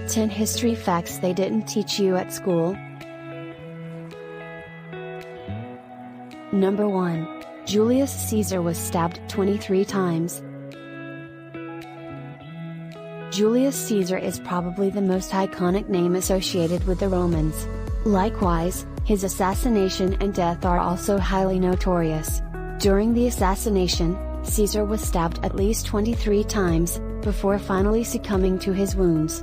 10 history facts they didn't teach you at school. Number 1. Julius Caesar was stabbed 23 times. Julius Caesar is probably the most iconic name associated with the Romans. Likewise, his assassination and death are also highly notorious. During the assassination, Caesar was stabbed at least 23 times, before finally succumbing to his wounds.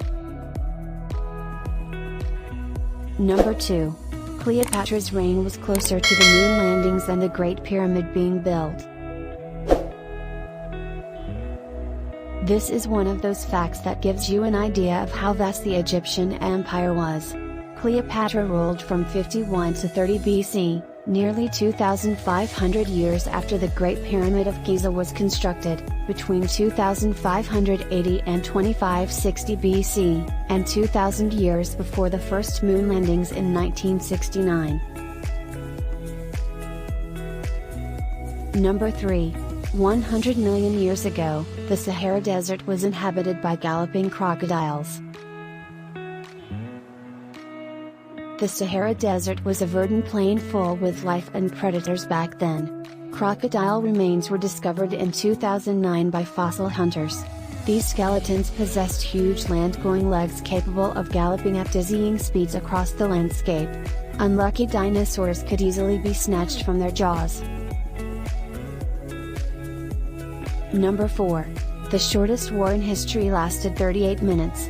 Number 2. Cleopatra's reign was closer to the moon landings than the Great Pyramid being built. This is one of those facts that gives you an idea of how vast the Egyptian empire was. Cleopatra ruled from 51 to 30 BC, nearly 2,500 years after the Great Pyramid of Giza was constructed, between 2,580 and 2560 BC, and 2,000 years before the first moon landings in 1969. Number 3. 100 million years ago, the Sahara Desert was inhabited by galloping crocodiles. The Sahara Desert was a verdant plain full with life and predators back then. Crocodile remains were discovered in 2009 by fossil hunters. These skeletons possessed huge land-going legs capable of galloping at dizzying speeds across the landscape. Unlucky dinosaurs could easily be snatched from their jaws. Number 4. The shortest war in history lasted 38 minutes.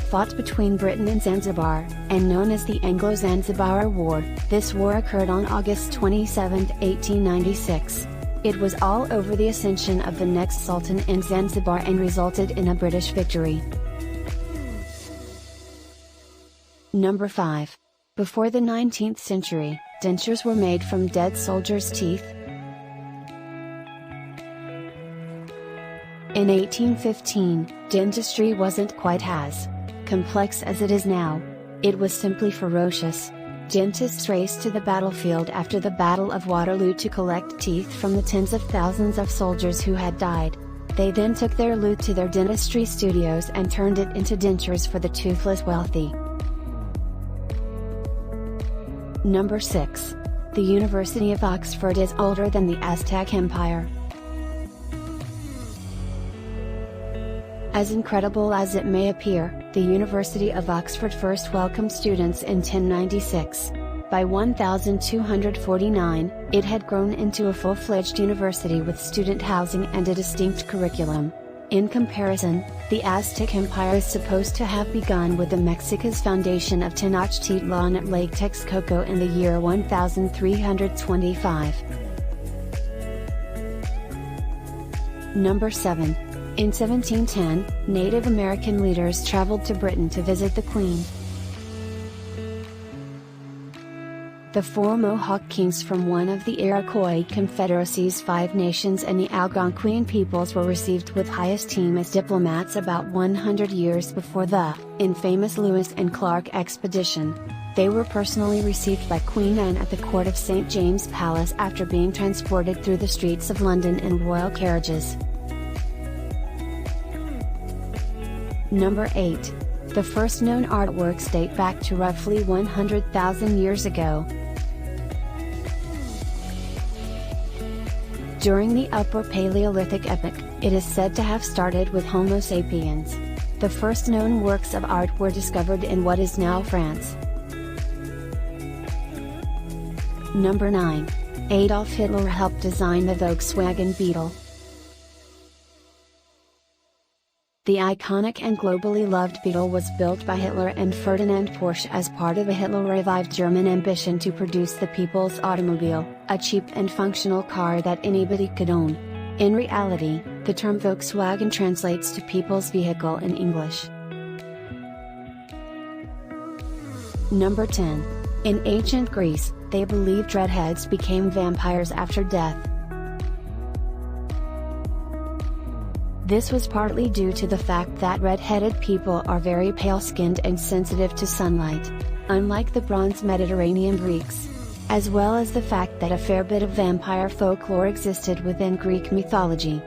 Fought between Britain and Zanzibar, and known as the Anglo-Zanzibar War, this war occurred on August 27, 1896. It was all over the ascension of the next Sultan in Zanzibar and resulted in a British victory. Number 5. Before the 19th century, dentures were made from dead soldiers' teeth. In 1815, dentistry wasn't quite as complex as it is now. It was simply ferocious. Dentists raced to the battlefield after the Battle of Waterloo to collect teeth from the tens of thousands of soldiers who had died. They then took their loot to their dentistry studios and turned it into dentures for the toothless wealthy. Number 6. The University of Oxford is older than the Aztec Empire. As incredible as it may appear, the University of Oxford first welcomed students in 1096. By 1249, it had grown into a full-fledged university with student housing and a distinct curriculum. In comparison, the Aztec Empire is supposed to have begun with the Mexica's foundation of Tenochtitlan at Lake Texcoco in the year 1325. Number 7. In 1710, Native American leaders traveled to Britain to visit the Queen. The 4 Mohawk kings from one of the Iroquois Confederacy's 5 nations and the Algonquian peoples were received with high esteem as diplomats about 100 years before the infamous Lewis and Clark expedition. They were personally received by Queen Anne at the court of St. James Palace after being transported through the streets of London in royal carriages. Number 8. The first known artworks date back to roughly 100,000 years ago. During the Upper Paleolithic epoch, it is said to have started with Homo sapiens. The first known works of art were discovered in what is now France. Number 9. Adolf Hitler helped design the Volkswagen Beetle. The iconic and globally loved Beetle was built by Hitler and Ferdinand Porsche as part of a Hitler-revived German ambition to produce the people's automobile, a cheap and functional car that anybody could own. In reality, the term Volkswagen translates to people's vehicle in English. Number 10. In ancient Greece, they believed redheads became vampires after death. This was partly due to the fact that red-headed people are very pale-skinned and sensitive to sunlight, unlike the Bronze Mediterranean Greeks, as well as the fact that a fair bit of vampire folklore existed within Greek mythology.